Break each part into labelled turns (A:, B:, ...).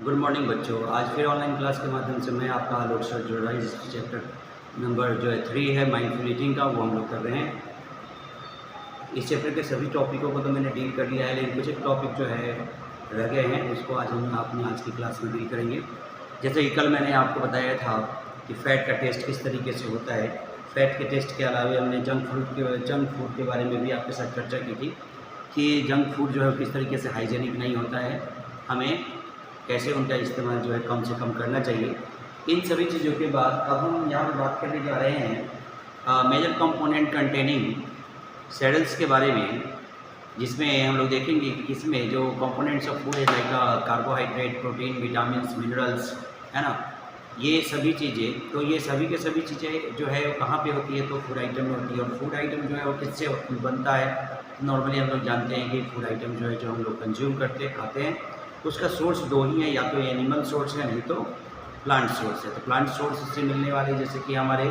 A: Good morning बच्चों। आज फिर ऑनलाइन क्लास के माध्यम से मैं आपका आलोक सर जुड़ रहा है। इस चैप्टर नंबर जो है 3 है माइंडफुल ईटिंग का, वो हम लोग कर रहे हैं। इस चैप्टर के सभी टॉपिकों को तो मैंने डील कर लिया है, लेकिन कुछ एक टॉपिक जो है रह गए हैं, उसको आज हम अपनी आज की क्लास में डील करेंगे। जैसे कि कल मैंने आपको बताया था कि फ़ैट का टेस्ट किस तरीके से होता है। फ़ैट के टेस्ट के अलावा हमने जंक फूड के बारे में भी आपके साथ चर्चा की थी कि जंक फूड जो है किस तरीके से हाइजीनिक नहीं होता है, हमें कैसे उनका इस्तेमाल जो है कम से कम करना चाहिए। इन सभी चीज़ों के बाद अब हम यहाँ पर बात करने जा रहे हैं मेजर कंपोनेंट कंटेनिंग सेल्स के बारे में, जिसमें हम लोग देखेंगे कि इसमें जो कंपोनेंट्स ऑफ फूड है like carbohydrate, protein, vitamins, minerals, है ना, ये सभी चीज़ें। तो ये सभी के सभी चीज़ें जो है वो कहाँ पे होती है, तो फूड आइटम में होती है। और फूड आइटम जो है वो किससे बनता है, नॉर्मली हम लोग जानते हैं कि फूड आइटम जो है जो हम लोग कंज्यूम करते खाते हैं, उसका सोर्स दो ही है, या तो एनिमल सोर्स है, नहीं तो प्लांट सोर्स है। तो प्लांट सोर्स से मिलने वाले जैसे कि हमारे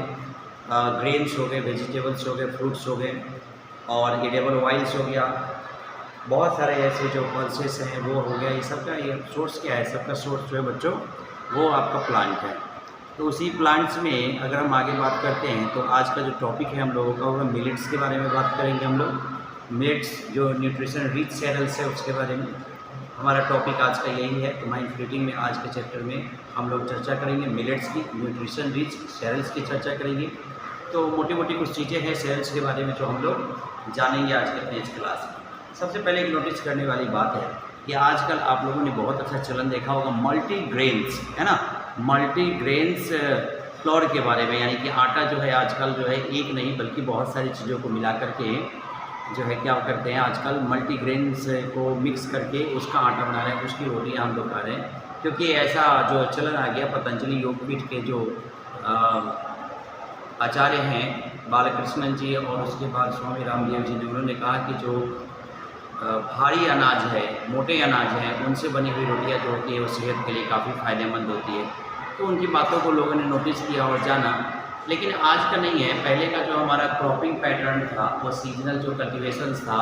A: ग्रेन्स हो गए, वेजिटेबल्स हो गए, फ्रूट्स हो गए, और एडिबल ऑयल्स हो गया, बहुत सारे ऐसे जो पल्सेस हैं वो हो गया। ये सबका ये सोर्स क्या है, सबका सोर्स जो है बच्चों वो आपका प्लांट है। तो उसी प्लांट्स में अगर हम आगे बात करते हैं तो आज का जो टॉपिक है हम लोगों का वो मिलेट्स के बारे में बात करेंगे। हम लोग मिलेट्स जो न्यूट्रिशन रिच सेरेल्स है उसके बारे में हमारा टॉपिक आज का यही है। तो माइंडफुल ईटिंग में आज के चैप्टर में हम लोग चर्चा करेंगे मिलेट्स की, न्यूट्रिशन रिच सेरेल्स की चर्चा करेंगे। तो मोटी मोटी कुछ चीज़ें हैं सेरेल्स के बारे में जो हम लोग जानेंगे आज के अपने इस क्लास में। सबसे पहले एक नोटिस करने वाली बात है कि आजकल आप लोगों ने बहुत अच्छा चलन देखा होगा मल्टीग्रेन्स, है ना, मल्टीग्रेन्स फ्लोर के बारे में, यानी कि आटा जो है आजकल जो है एक नहीं बल्कि बहुत सारी चीज़ों को मिला करके जो है क्या करते हैं आजकल मल्टीग्रेन्स को मिक्स करके उसका आटा बना रहे हैं, उसकी रोटियां हम लोग खा रहे हैं। क्योंकि ऐसा जो चलन आ गया, पतंजलि योगपीठ के जो आचार्य हैं बालकृष्णन जी और उसके बाद स्वामी रामदेव जी ने, उन्होंने कहा कि जो भारी अनाज है, मोटे अनाज हैं, उनसे बनी हुई रोटियां जो होती है वो सेहत के लिए काफ़ी फ़ायदेमंद होती है। तो उनकी बातों को लोगों ने नोटिस किया और जाना। लेकिन आज का नहीं है, पहले का जो हमारा क्रॉपिंग पैटर्न था वो सीजनल जो कल्टिवेशंस था,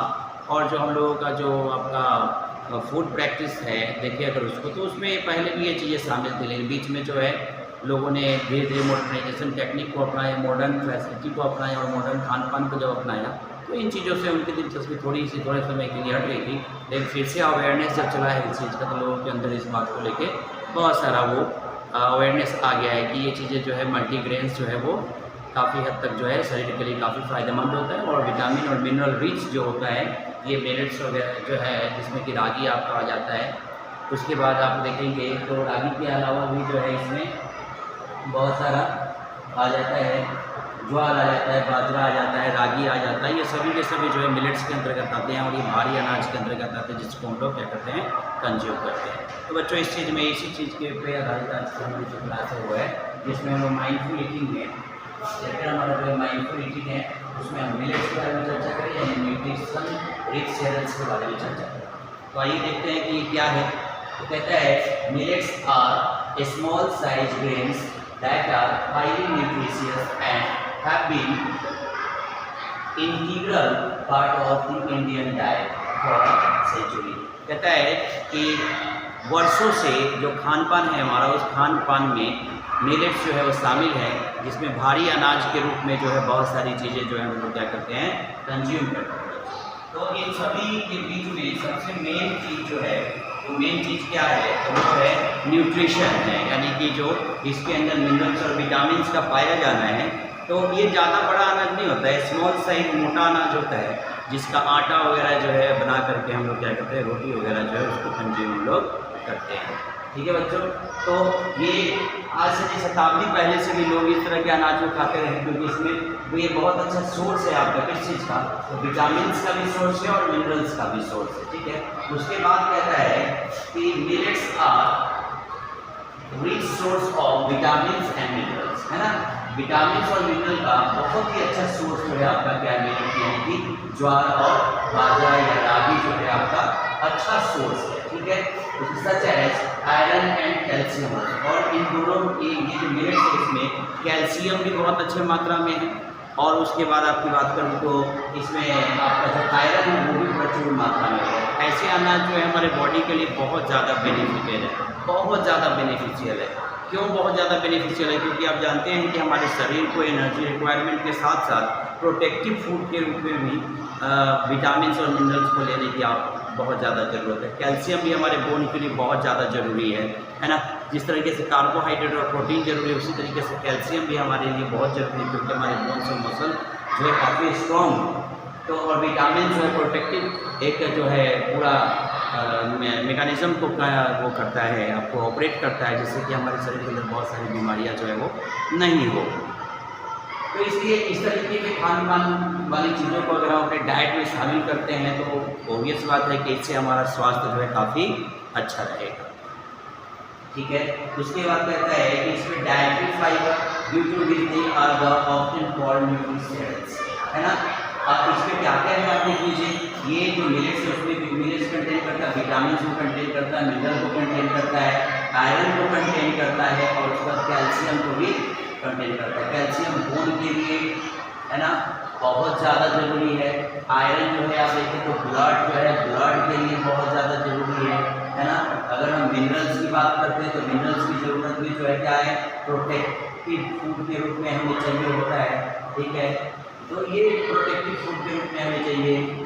A: और जो हम लोगों का जो आपका फूड प्रैक्टिस है देखिए अगर उसको, तो उसमें पहले भी ये चीज़ें शामिल थी। लेकिन बीच में जो है लोगों ने धीरे धीरे मॉडर्नाइजेशन टेक्निक को अपनाया, मॉडर्न फैसिलिटी को अपनाया और मॉडर्न खान पान को जब अपनाया तो इन चीज़ों से उनकी दिलचस्पी थोड़े समय के लिए हट गई थी। लेकिन फिर से अवेयरनेस जब चला है इस चीज़ का, तो लोगों के अंदर इस बात को लेके बहुत सारा वो अवेयरनेस आ गया है कि ये चीज़ें जो है मल्टीग्रेन्स जो है वो काफ़ी हद तक जो है शरीर के लिए काफ़ी फ़ायदेमंद होता है। और विटामिन और मिनरल रिच जो होता है ये मिलेट्स वगैरह जो है, जिसमें कि रागी आपका आ जाता है। उसके बाद आप देखेंगे तो रागी के अलावा भी जो है इसमें बहुत सारा आ जाता है, ज्वार आ जाता है, बाजरा आ जाता है, रागी आ जाता है। ये सभी के सभी जो है मिलेट्स के अंतर्गत आते हैं और ये भारी अनाज के अंतर्गत आते हैं, जिसको हम लोग क्या करते हैं, कंज्यूम करते हैं। तो बच्चों इस चीज़ में इसी चीज़ के पे आधारित आज की हमारी जो क्लास है वो है, जिसमें हम लोग माइंडफुल ईटिंग में चैप्टर हमारा जो माइंडफुल ईटिंग है उसमें हम मिलेट्स के बारे में चर्चा करें, यानी न्यूट्रिशन रिच सेरेल्स के बारे में चर्चा करें। तो आइए देखते हैं कि ये क्या है। तो कहता है millets are small size grains that are highly nutritious and have been integral part of the Indian diet for century। कहता है कि वर्षों से जो खान पान है हमारा, उस खान पान में मिलेट्स जो है वो शामिल है, जिसमें भारी अनाज के रूप में जो है बहुत सारी चीज़ें जो है हम लोग क्या करते हैं, कंज्यूम करते हैं। तो इन सभी के बीच में सबसे मेन चीज़ जो है वो मेन चीज़ क्या है, तो वो है न्यूट्रिशन है, यानी कि जो इसके अंदर मिनरल्स और विटामिन्स का पाया जाना है। तो ये ज़्यादा बड़ा अनाज नहीं होता है, स्मॉल साइज मोटा अनाज होता है, जिसका आटा वगैरह जो है बना करके हम लोग क्या करते हैं, रोटी वगैरह जो है उसको कंज्यूम हम लोग करते हैं। ठीक है बच्चों, तो ये आज से शताब्दी पहले से भी लोग इस तरह के अनाज को खाते रहे, क्योंकि इसमें ये बहुत अच्छा सोर्स है आपका किस चीज़ का, तो विटामिन्स का भी सोर्स है और मिनरल्स का भी सोर्स है। ठीक है, उसके बाद कहता है कि millets are rich source of vitamins and minerals, है ना। विटामिन्स और मिनरल का बहुत ही अच्छा सोर्स जो है आपका क्या मिलेट, यानी कि ज्वार और बाजरा या रागी जो है आपका अच्छा सोर्स है। ठीक है, such as iron and calcium, और इन दोनों ये जो मिलेट्स है इसमें कैल्शियम भी बहुत अच्छे मात्रा में है और उसके बाद आपकी बात करूँ तो इसमें आपका जो आयरन है वो भी प्रचुर मात्रा में है। ऐसे अनाज जो है हमारे बॉडी के लिए बहुत ज़्यादा बेनिफिशियल है, बहुत ज़्यादा बेनिफिशियल है। क्यों बहुत ज़्यादा बेनिफिशियल है? क्योंकि आप जानते हैं कि हमारे शरीर को एनर्जी रिक्वायरमेंट के साथ साथ प्रोटेक्टिव फूड के रूप में भी विटामिन और मिनरल्स को लेने की आप बहुत ज़्यादा ज़रूरत है। कैल्शियम भी हमारे बोन के लिए बहुत ज़्यादा ज़रूरी है ना। जिस तरीके से कार्बोहाइड्रेट और प्रोटीन जरूरी है, उसी तरीके से कैल्शियम भी हमारे लिए बहुत ज़रूरी है, क्योंकि हमारे बोन्स और मसल जो है काफ़ी स्ट्रॉन्ग। तो और विटामिन जो है प्रोटेक्टिव एक जो है पूरा मेकानिज़म को वो करता है, आपको ऑपरेट करता है, जिससे कि हमारे शरीर के अंदर बहुत सारी बीमारियाँ जो है वो नहीं हो। तो इसलिए इस तरीके के खान पान वाली चीज़ों को अगर हम अपने डाइट में शामिल करते हैं तो ऑब्वियस बात है कि इससे हमारा स्वास्थ्य जो है काफ़ी अच्छा रहेगा। ठीक है, उसके बाद कहता है कि इसमें dietary fibre due to which they are the often called nutritions, है ना। अब इसमें क्या क्या है आप देख लीजिए, ये जो मिलेट्स है उसमें मिलेट्स कंटेन करता है, विटामिन को कंटेन करता है, मिनरल को कंटेन करता है, आयरन को कंटेन करता है और उसका कैल्शियम को भी कंटेन करता है। कैल्शियम बोन के लिए, है ना, बहुत ज़्यादा ज़रूरी है। आयरन जो है आप देखें तो ब्लड जो है, ब्लड के लिए बहुत ज़्यादा ज़रूरी है ना। अगर हम मिनरल्स की बात करते हैं तो मिनरल्स की ज़रूरत भी जो है क्या है, प्रोटेक्टिव फूड के रूप में हमें चाहिए होता है। ठीक है, तो ये प्रोटेक्टिव फूड के रूप में हमें चाहिए,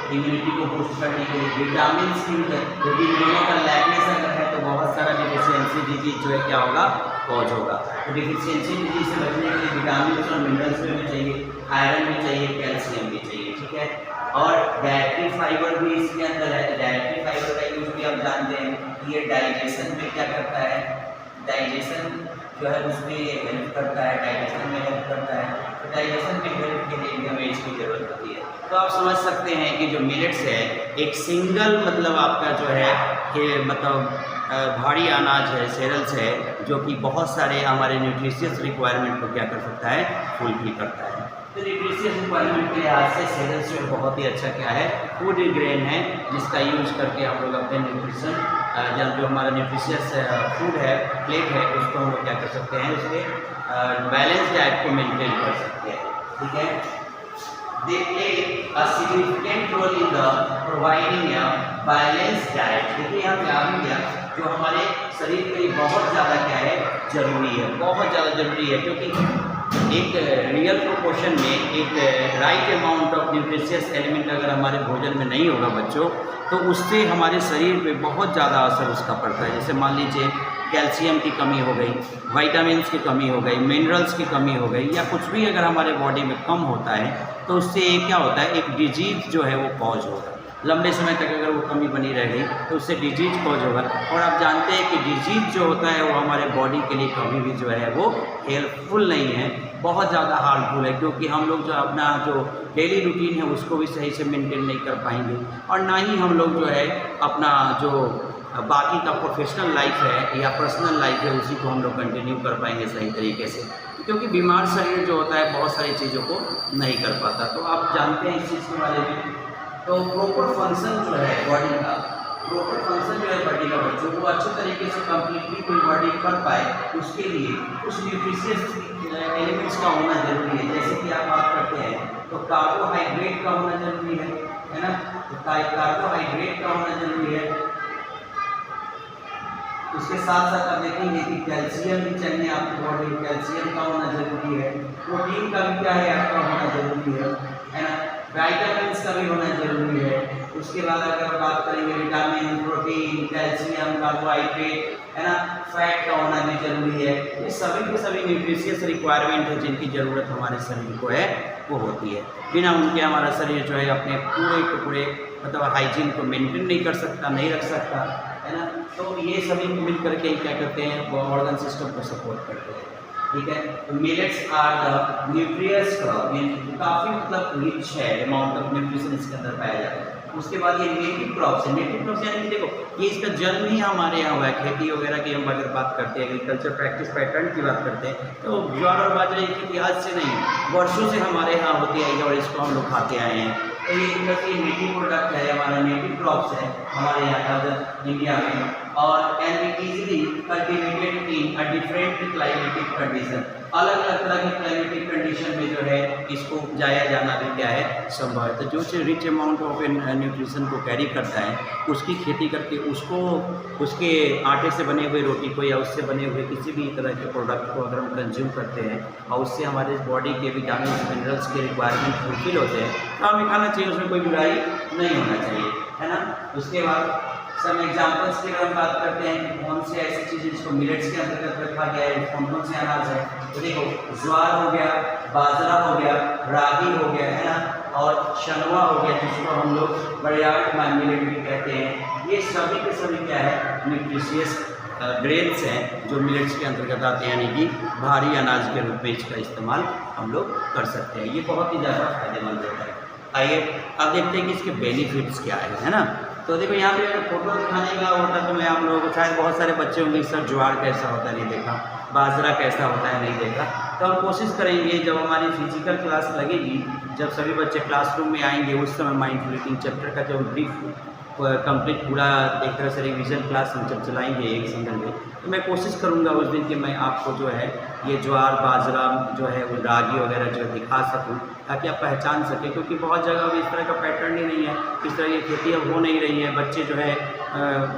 A: इम्यूनिटी को बूस्ट करने के लिए। विटामिन की यदि दोनों का लैकनेस अगर है तो बहुत सारा डिफिशियंसी डिजीज जो है क्या होगा, कॉज होगा। तो डिफिशियंसी डिजीज से बचने के लिए विटामिन और मिनरल्स भी चाहिए, आयरन भी चाहिए, कैल्शियम भी चाहिए। ठीक है, और डाइटरी फाइबर भी इसके अंदर है। डाइटरी फाइबर का यूज भी आप जानते हैं कि ये डाइजेशन में क्या करता है, डाइजेशन जो है उसमें हेल्प करता है, डाइजेशन में हेल्प करता है। तो डाइजेशन में हेल्प के लिए भी हमें इसकी ज़रूरत होती है। तो आप समझ सकते हैं कि जो मिलेट्स है एक सिंगल मतलब आपका जो है कि मतलब भारी अनाज है, सेरल्स है, जो कि बहुत सारे हमारे न्यूट्रिशियस रिक्वायरमेंट को क्या कर सकता है, फुलफिल करता है। तो न्यूट्रिशियस रिक्वायरमेंट के लिहाज से सेरल्स जो बहुत ही अच्छा क्या है, फूड ग्रेन है, जिसका यूज करके हम लोग अपने न्यूट्रिशन जब जो हमारा न्यूट्रिशियस फूड है, प्लेट है, उसको हम लोग क्या कर सकते हैं, उसके बैलेंस डाइट को मेंटेन कर सकते हैं। ठीक है, they play a significant role in the providing a balanced diet। देखिए यहाँ पे आ भी गया, जो हमारे शरीर के लिए बहुत ज़्यादा क्या है, जरूरी है, बहुत ज़्यादा जरूरी है, क्योंकि एक रियल प्रोपोर्शन में एक right amount of nutritious element अगर हमारे भोजन में नहीं होगा बच्चों, तो उससे हमारे शरीर पे बहुत ज़्यादा असर उसका पड़ता है। जैसे मान लीजिए कैल्शियम की कमी हो गई, विटामिन्स की कमी हो गई, मिनरल्स की कमी हो गई, या कुछ भी अगर हमारे बॉडी में कम होता है तो उससे क्या होता है, एक डिजीज जो है वो कॉज होगा। लंबे समय तक अगर वो कमी बनी रहेगी तो उससे डिजीज कॉज होगा। और आप जानते हैं कि डिजीज जो होता है वो हमारे बॉडी के लिए कभी भी जो है वो हेल्पफुल नहीं है, बहुत ज़्यादा हार्मफुल है, क्योंकि हम लोग जो अपना जो डेली रूटीन है उसको भी सही से मेंटेन नहीं कर पाएंगे, और ना ही हम लोग जो है अपना जो बाकी का प्रोफेशनल लाइफ है या पर्सनल लाइफ है उसी को हम लोग कंटिन्यू कर पाएंगे सही तरीके से, क्योंकि बीमार शरीर जो होता है बहुत सारी चीज़ों को नहीं कर पाता। तो आप जानते हैं इस चीज़ के बारे में। तो प्रॉपर फंक्शन जो है बॉडी का, प्रॉपर फंक्शन जो है बॉडी का बच्चों को अच्छे तरीके से कम्प्लीटली कोई बॉडी कर पाए, उसके लिए कुछ न्यूट्रिशियस एलिमेंट्स का होना जरूरी है। जैसे कि आप बात करते हैं तो कार्बोहाइड्रेट का होना जरूरी है ना, तो कार्बोहाइड्रेट का होना जरूरी है। उसके साथ साथ आप देखेंगे कि कैल्शियम भी चाहिए आपकी बॉडी में, कैल्शियम का होना जरूरी है। प्रोटीन का भी क्या है आपका होना जरूरी है ना। विटामिन्स का भी होना जरूरी है। उसके बाद अगर बात करेंगे विटामिन, प्रोटीन, कैल्शियम, कार्बोहाइड्रेट, है ना, फैट का होना भी जरूरी है। ये सभी के सभी न्यूट्रिशियस रिक्वायरमेंट है जिनकी ज़रूरत हमारे शरीर को है वो होती है। बिना उनके हमारा शरीर जो है अपने पूरे के पूरे मतलब हाइजीन को मेंटेन नहीं कर सकता, नहीं रख सकता, है ना। तो ये सभी मिल करके क्या करते हैं, वो ऑर्गन सिस्टम को सपोर्ट करते हैं। ठीक है, तो मिलेट्स आर द न्यूट्रियस काफ़ी मतलब रिच है, अमाउंट ऑफ न्यूट्रिशन इसके अंदर पाया जाता है। उसके बाद ये नेटिव क्रॉप्स है। नेटिव क्रॉप्स यानी कि देखो ये इसका जन्म ही हमारे यहाँ हुआ है। खेती वगैरह की हम अगर बात करते हैं, एग्रीकल्चर प्रैक्टिस पैटर्न की बात करते हैं, तो ज्वार और बाजरे की खेती आज से नहीं, वर्षों से हमारे यहाँ होती आई है और इसको हम लोग खाते आए हैं। तो ये बस ये नेटिव प्रोडक्ट है, हमारा नेटिव क्रॉप्स है हमारे यहाँ का इंडिया में, और can be easily cultivated in a different climatic condition. अलग अलग तरह की क्लाइमेटिक कंडीशन में जो है इसको उपजाया जाना भी क्या है संभव है। तो जो चीज़ रिच अमाउंट ऑफ न्यूट्रिशन को कैरी करता है उसकी खेती करके उसको उसके आटे से बने हुए रोटी को या उससे बने हुए किसी भी तरह के प्रोडक्ट को अगर हम कंज्यूम करते हैं और उससे हमारे बॉडी के विटामिन मिनरल्स के रिक्वायरमेंट फुलफिल होते हैं तो हमें खाना चाहिए, उसमें कोई बुराई नहीं होना चाहिए, है ना। उसके बाद सम एग्जाम्पल्स की अगर हम बात करते हैं कि कौन सी ऐसी चीज़ें जिसको मिलेट्स के अंतर्गत रखा गया है, कौन कौन से अनाज है, तो देखो ज्वार हो गया, बाजरा हो गया, रागी हो गया, है ना, और शनवा हो गया जिसको हम लोग बड़ियाट मिलेट भी कहते हैं। ये सभी के सभी क्या है न्यूट्रिशियस ग्रेन्स हैं जो मिलेट्स के अंतर्गत आते हैं, यानी कि भारी अनाज के रूप में इसका इस्तेमाल हम लोग कर सकते हैं। ये बहुत ही ज़्यादा फायदेमंद होता है। आइए अब देखते हैं कि इसके बेनिफिट्स क्या है ना। तो देखो यहाँ पे फोटो दिखाने का होता तो मैं आप लोगों को, शायद बहुत सारे बच्चे होंगे सर ज्वार कैसा होता है नहीं देखा, बाजरा कैसा होता है नहीं देखा, तो हम कोशिश करेंगे जब हमारी फिजिकल क्लास लगेगी, जब सभी बच्चे क्लासरूम में आएंगे उस समय माइंडफुल ईटिंग चैप्टर का जो ब्रीफ कंप्लीट पूरा एक तरह से रिवीजन क्लास हम जब चलाएंगे एक सिंगल में, तो मैं कोशिश करूंगा उस दिन कि मैं आपको जो है ये ज्वार बाजरा जो है वो रागी वगैरह जो दिखा सकूं ताकि आप पहचान सकें, क्योंकि बहुत जगह भी इस तरह का पैटर्न ही नहीं है, इस तरह की खेती अब हो नहीं रही है। बच्चे जो है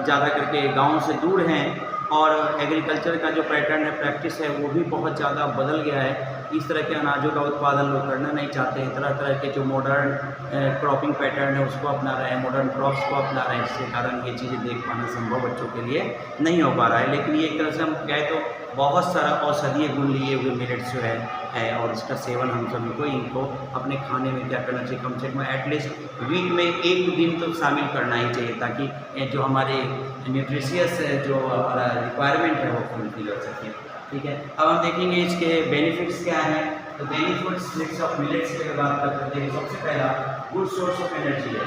A: ज़्यादा करके गाँव से दूर हैं और एग्रीकल्चर का जो पैटर्न है प्रैक्टिस है वो भी बहुत ज़्यादा बदल गया है। इस तरह के अनाजों का उत्पादन लोग करना नहीं चाहते हैं, तरह तरह के जो मॉडर्न क्रॉपिंग पैटर्न है उसको अपना रहे हैं, मॉडर्न क्रॉप्स को अपना रहे हैं, जिसके कारण ये चीज़ें देख पाना संभव बच्चों के लिए नहीं हो पा रहा है। लेकिन ये एक तरह से हम कहें तो बहुत सारा औषधीय गुण लिए हुए मिलेट्स जो है और इसका सेवन हम सभी को इनको अपने खाने में क्या करना चाहिए, कम से कम एटलीस्ट वीक में एक दिन तो शामिल करना ही चाहिए ताकि जो हमारे न्यूट्रिशियस जो हमारा रिक्वायरमेंट है वो फुलफिल हो सके। ठीक है, अब हम देखेंगे इसके बेनिफिट्स क्या हैं। तो बेनिफिट्स ऑफ मिलेट्स की अगर बात करते हैं, सबसे पहला गुड सोर्स ऑफ एनर्जी है,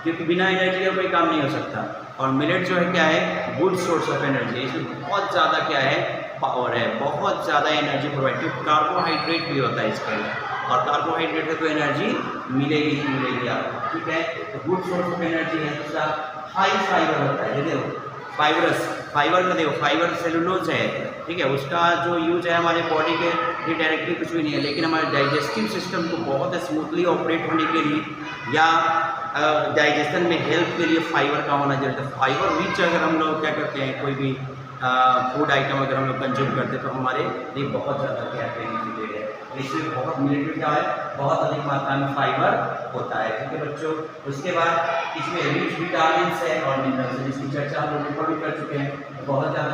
A: क्योंकि बिना एनर्जी का कोई काम नहीं हो सकता, और मिलेट जो है क्या है गुड सोर्स ऑफ एनर्जी। इसमें बहुत ज़्यादा क्या है पावर है, बहुत ज़्यादा एनर्जी प्रोवाइड, क्योंकि कार्बोहाइड्रेट भी होता है इसके अंदर, और कार्बोहाइड्रेट है तो एनर्जी मिलेगी ही मिलेगी आपको। ठीक है, तो गुड सोर्स ऑफ एनर्जी है। दूसरा हाई फाइबर होता है, देखो फाइबर का देखो, फाइबर सेलुलोज है, ठीक है, उसका जो यूज है हमारे बॉडी के लिए डायरेक्टली कुछ भी नहीं है, लेकिन हमारे डाइजेस्टिव सिस्टम को बहुत स्मूथली ऑपरेट होने के लिए या डाइजेशन में हेल्प के लिए फाइबर का होना जरूरी है। फाइबर रिच अगर हम लोग क्या करते हैं कोई भी फूड आइटम अगर हम लोग कंज्यूम करते हैं तो हमारे लिए बहुत ज़्यादा क्या बेनिफिटेड है। इसमें बहुत मिलेट क्या है, बहुत अधिक मात्रा में फाइबर होता है। ठीक है बच्चों, उसके बाद इसमें रिच विटामिन है और मिनरल्स है जिसकी चर्चा हम लोग ऊपर भी कर चुके हैं। बहुत ज़्यादा